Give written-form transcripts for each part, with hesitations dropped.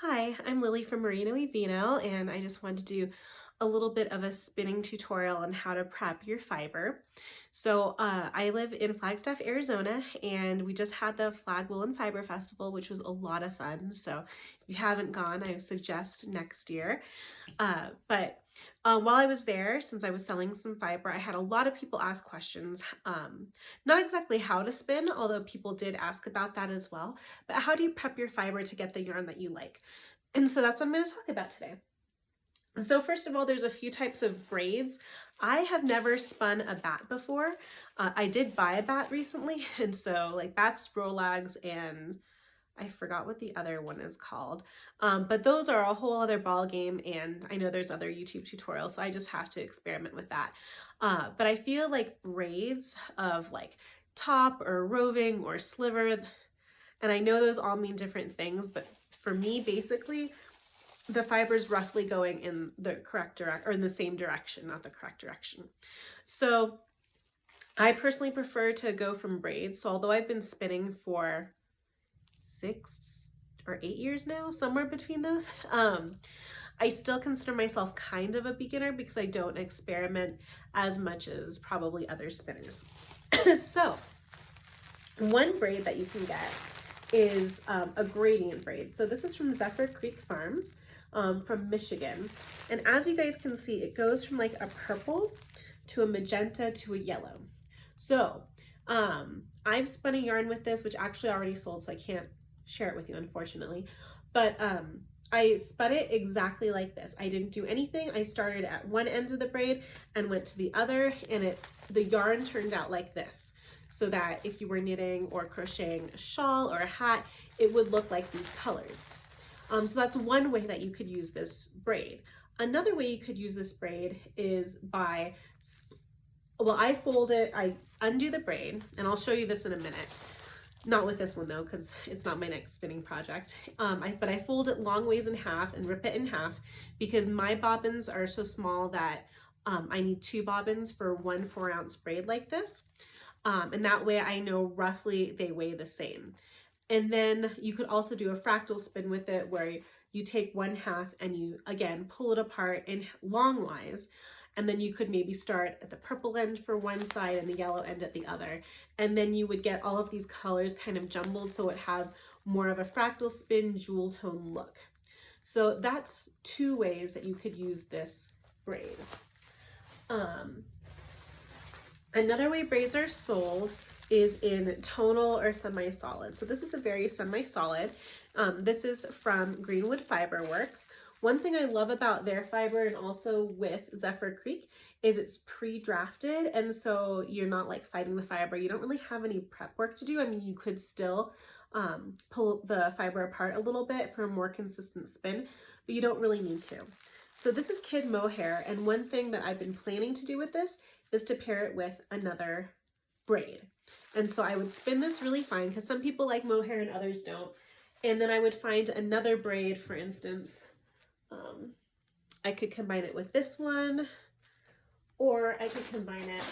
Hi, I'm Lily from Merino y Vino, and I just wanted to do a little bit of a spinning tutorial on how to prep your fiber. I live in Flagstaff, Arizona, and we just had the Flag Wool and Fiber Festival, which was a lot of fun. So if you haven't gone, I suggest next year. While I was there, since I was selling some fiber, I had a lot of people ask questions, not exactly how to spin, although people did ask about that as well, but how do you prep your fiber to get the yarn that you like? And so that's what I'm going to talk about today. So first of all, there's a few types of braids. I have never spun a bat before. I did buy a bat recently, and so like bats, Rolags, and I forgot what the other one is called. But those are a whole other ball game, and I know there's other YouTube tutorials, so I just have to experiment with that. But I feel like braids of like top or roving or sliver, and I know those all mean different things, but for me, basically, the fiber is roughly going in the correct direction, or in the same direction, not the correct direction. So I personally prefer to go from braids. So although I've been spinning for 6 or 8 years now, somewhere between those, I still consider myself kind of a beginner because I don't experiment as much as probably other spinners. So one braid that you can get is a gradient braid. So this is from Zephyr Creek Farms from Michigan. And as you guys can see, it goes from like a purple to a magenta to a yellow. So I've spun a yarn with this, which actually already sold, so I can't share it with you, unfortunately. But I spun it exactly like this. I didn't do anything. I started at one end of the braid and went to the other, and the yarn turned out like this, so that if you were knitting or crocheting a shawl or a hat, it would look like these colors. So that's one way that you could use this braid. Another way you could use this braid is by, well, I fold it, I undo the braid, and I'll show you this in a minute. Not with this one though, because it's not my next spinning project. But I fold it long ways in half and rip it in half because my bobbins are so small that I need 2 bobbins for one 4-ounce braid like this. And that way I know roughly they weigh the same. And then you could also do a fractal spin with it where you take one half and you, again, pull it apart in longwise. And then you could maybe start at the purple end for one side and the yellow end at the other. And then you would get all of these colors kind of jumbled so it have more of a fractal spin jewel tone look. So that's 2 ways that you could use this braid. Another way braids are sold is in tonal or semi-solid. So this is a very semi-solid. This is from Greenwood Fiber Works. One thing I love about their fiber and also with Zephyr Creek is it's pre-drafted, and so you're not like fighting the fiber. You don't really have any prep work to do. I mean, you could still pull the fiber apart a little bit for a more consistent spin, but you don't really need to. So this is kid mohair, and one thing that I've been planning to do with this is to pair it with another braid. And so I would spin this really fine because some people like mohair and others don't. And then I would find another braid, for instance. I could combine it with this one, or I could combine it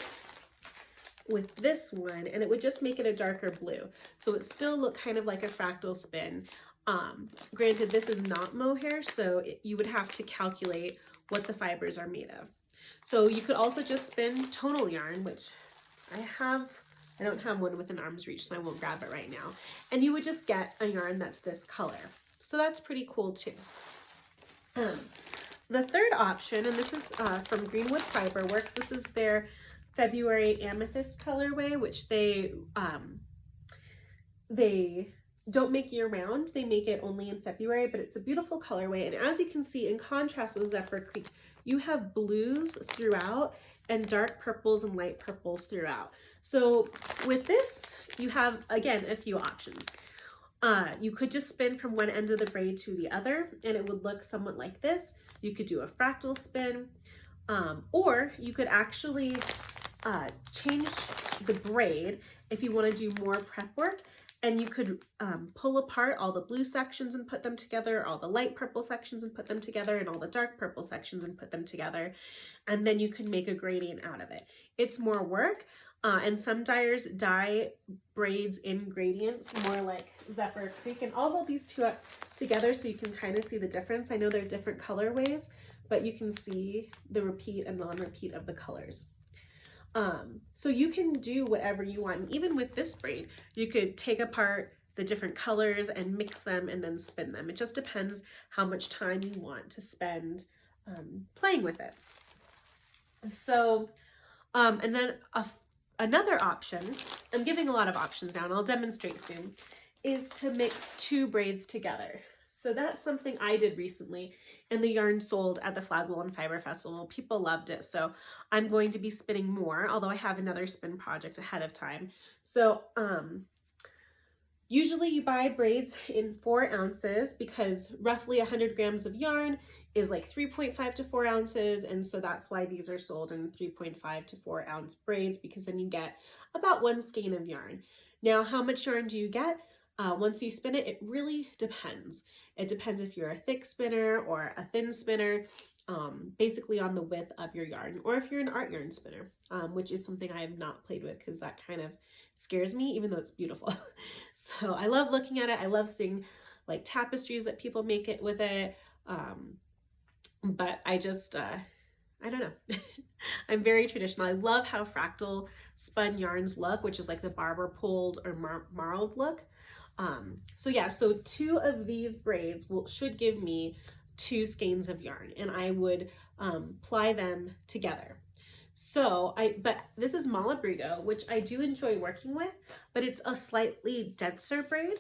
with this one, and it would just make it a darker blue. So it still look kind of like a fractal spin. Granted, this is not mohair, so you would have to calculate what the fibers are made of. So you could also just spin tonal yarn, which I don't have one with an arm's reach, so I won't grab it right now. And you would just get a yarn that's this color. So that's pretty cool too. The third option, and this is from Greenwood Fiber Works, this is their February Amethyst colorway, which they don't make year round. They make it only in February, but it's a beautiful colorway. And as you can see, in contrast with Zephyr Creek, you have blues throughout and dark purples and light purples throughout. So with this, you have, again, a few options. You could just spin from one end of the braid to the other, and it would look somewhat like this. You could do a fractal spin, or you could actually change the braid if you want to do more prep work, and you could pull apart all the blue sections and put them together, all the light purple sections and put them together, and all the dark purple sections and put them together, and then you could make a gradient out of it. It's more work, And some dyers dye braids in gradients, more like Zephyr Creek. And I'll hold these two up together so you can kind of see the difference. I know they're different colorways, but you can see the repeat and non-repeat of the colors. So you can do whatever you want. And even with this braid, you could take apart the different colors and mix them and then spin them. It just depends how much time you want to spend playing with it. So, and then another option, I'm giving a lot of options now and I'll demonstrate soon, is to mix two braids together. So that's something I did recently, and the yarn sold at the Flagwell and Fiber Festival. People loved it, so I'm going to be spinning more, although I have another spin project ahead of time. So usually you buy braids in 4 ounces because roughly 100 grams of yarn is like 3.5 to 4 ounces, and so that's why these are sold in 3.5 to 4 ounce braids, because then you get about 1 skein of yarn. Now, how much yarn do you get? Once you spin it, it really depends. It depends if you're a thick spinner or a thin spinner, basically on the width of your yarn, or if you're an art yarn spinner, which is something I have not played with because that kind of scares me, even though it's beautiful. So I love looking at it. I love seeing like tapestries that people make it with it. But I just, I don't know. I'm very traditional. I love how fractal spun yarns look, which is like the barber pulled or marled look. So yeah, so 2 of these braids should give me 2 skeins of yarn, and I would ply them together. So but this is Malabrigo, which I do enjoy working with, but it's a slightly denser braid.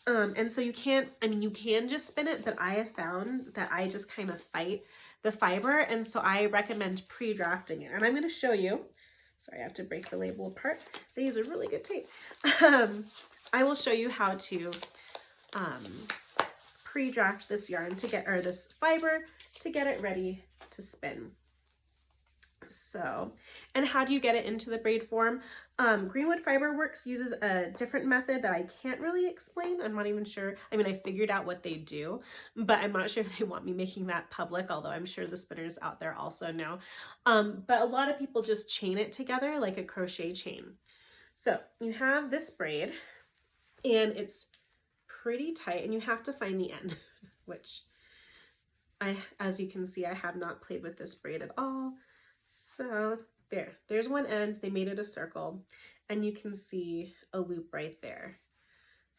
And so you can't, I mean, you can just spin it, but I have found that I just kind of fight the fiber. And so I recommend pre-drafting it. And I'm going to show you, sorry, I have to break the label apart. They use a really good tape. I will show you how to pre-draft this yarn to get, or this fiber to get it ready to spin. So, and how do you get it into the braid form? Greenwood Fiber Works uses a different method that I can't really explain. I'm not even sure. I mean, I figured out what they do, but I'm not sure if they want me making that public, although I'm sure the spinners out there also know. But a lot of people just chain it together like a crochet chain. So you have this braid and it's pretty tight, and you have to find the end, which as you can see, I have not played with this braid at all. So there's one end, they made it a circle, and you can see a loop right there.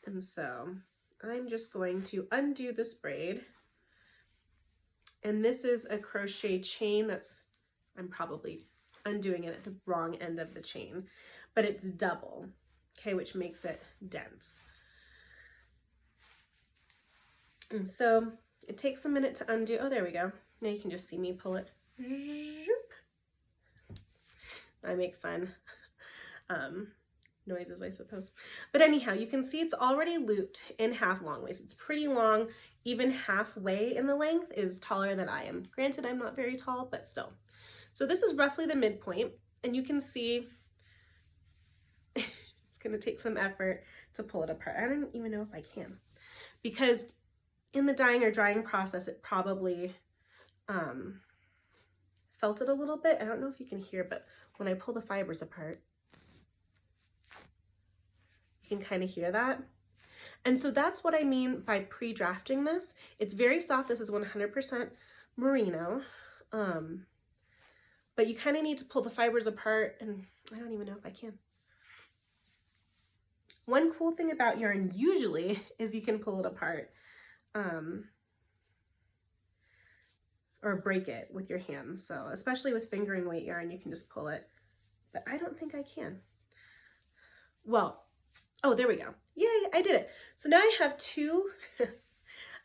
And so I'm just going to undo this braid. And this is a crochet chain I'm probably undoing it at the wrong end of the chain, but it's double, okay, which makes it dense. And so it takes a minute to undo. Oh, there we go. Now you can just see me pull it. I make fun noises, I suppose. But anyhow, you can see it's already looped in half long waist. It's pretty long. Even halfway in the length is taller than I am. Granted, I'm not very tall, but still. So this is roughly the midpoint, and you can see it's going to take some effort to pull it apart. I don't even know if I can, because in the dyeing or drying process, it probably felt it a little bit. I don't know if you can hear, but when I pull the fibers apart, you can kind of hear that. And so that's what I mean by pre-drafting this. It's very soft. This is 100% merino. But you kind of need to pull the fibers apart, and I don't even know if I can. One cool thing about yarn usually is you can pull it apart. Or break it with your hands. So especially with fingering weight yarn, you can just pull it, but I don't think I can. Well, oh, there we go. Yay, I did it. So now I have 2,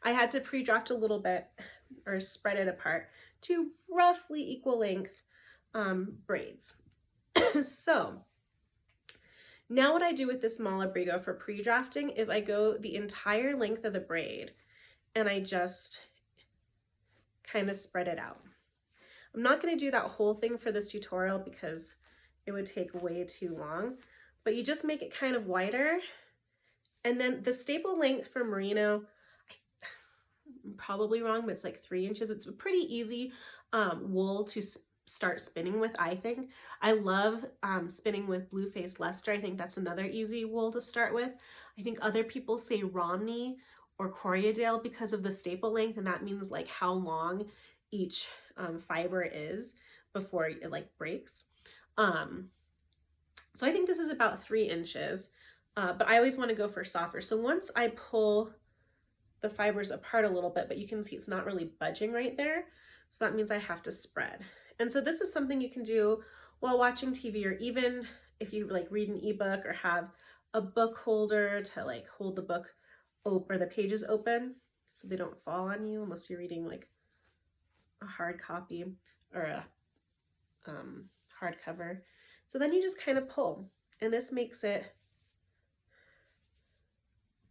I had to pre-draft a little bit or spread it apart, 2 roughly equal length braids. So now what I do with this Malabrigo for pre-drafting is I go the entire length of the braid and I just kind of spread it out. I'm not going to do that whole thing for this tutorial because it would take way too long, but you just make it kind of wider. And then the staple length for merino, I'm probably wrong, but it's like 3 inches. It's a pretty easy wool to start spinning with, I think. I love spinning with blue faced luster. I think that's another easy wool to start with. I think other people say Romney or Corriedale because of the staple length, and that means like how long each fiber is before it like breaks. So I think this is about 3 inches, but I always want to go for softer. So once I pull the fibers apart a little bit, but you can see it's not really budging right there. So that means I have to spread. And so this is something you can do while watching TV, or even if you like read an ebook or have a book holder to like hold the book or the pages open so they don't fall on you unless you're reading like a hard copy or a hardcover. So then you just kind of pull, and this makes it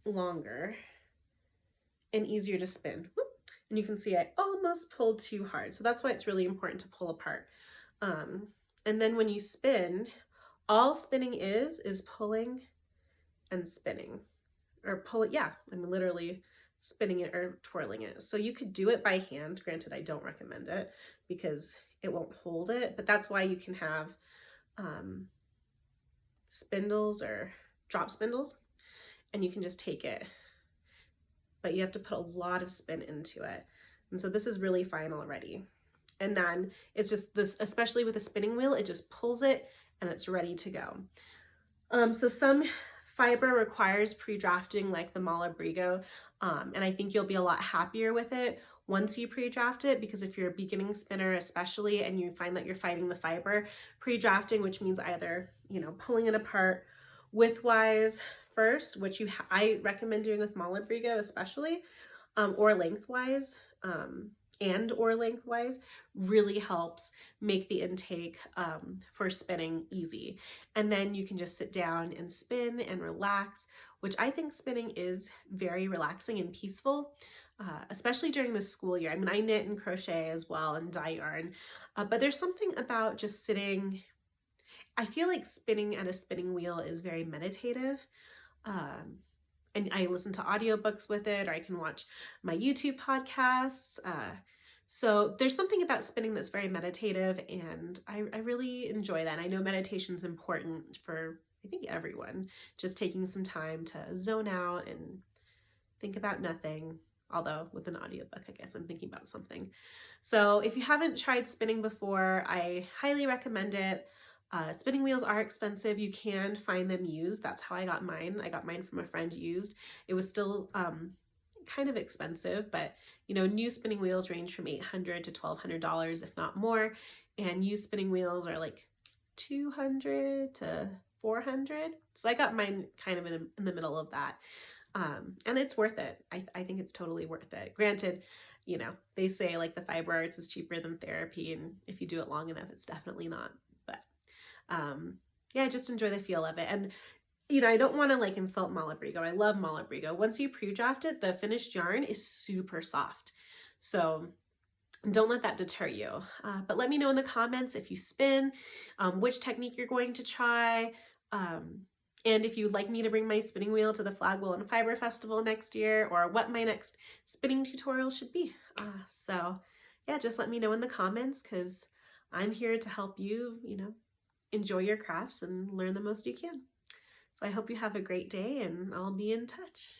longer and easier to spin. And you can see I almost pulled too hard. So that's why it's really important to pull apart. And then when you spin, all spinning is pulling and spinning, or pull it. Yeah, I'm literally spinning it or twirling it. So you could do it by hand. Granted, I don't recommend it because it won't hold it, but that's why you can have spindles or drop spindles, and you can just take it, but you have to put a lot of spin into it. And so this is really fine already. And then it's just this, especially with a spinning wheel, it just pulls it and it's ready to go. So some fiber requires pre-drafting like the Malabrigo, and I think you'll be a lot happier with it once you pre-draft it, because if you're a beginning spinner especially and you find that you're fighting the fiber, pre-drafting, which means either, you know, pulling it apart widthwise first, which I recommend doing with Malabrigo especially, or lengthwise, or lengthwise, really helps make the intake for spinning easy. And then you can just sit down and spin and relax, which I think spinning is very relaxing and peaceful, especially during the school year. I mean, I knit and crochet as well and dye yarn, but there's something about just sitting. I feel like spinning at a spinning wheel is very meditative. And I listen to audiobooks with it, or I can watch my YouTube podcasts. So there's something about spinning that's very meditative, and I really enjoy that. And I know meditation's important for, I think, everyone, just taking some time to zone out and think about nothing. Although with an audiobook, I guess I'm thinking about something. So if you haven't tried spinning before, I highly recommend it. Spinning wheels are expensive. You can find them used. That's how I got mine. I got mine from a friend used. It was still kind of expensive, but you know, new spinning wheels range from $800 to $1,200, if not more. And used spinning wheels are like $200 to $400. So I got mine kind of in the middle of that. And it's worth it. I think it's totally worth it. Granted, you know, they say like the fiber arts is cheaper than therapy, and if you do it long enough, it's definitely not. But yeah, I just enjoy the feel of it. And you know, I don't want to like insult Malabrigo. I love Malabrigo. Once you pre-draft it, the finished yarn is super soft. So don't let that deter you. But let me know in the comments if you spin, which technique you're going to try. And if you'd like me to bring my spinning wheel to the Flag Wool and Fiber Festival next year, or what my next spinning tutorial should be. So yeah, just let me know in the comments, because I'm here to help you, you know, enjoy your crafts and learn the most you can. So I hope you have a great day, and I'll be in touch.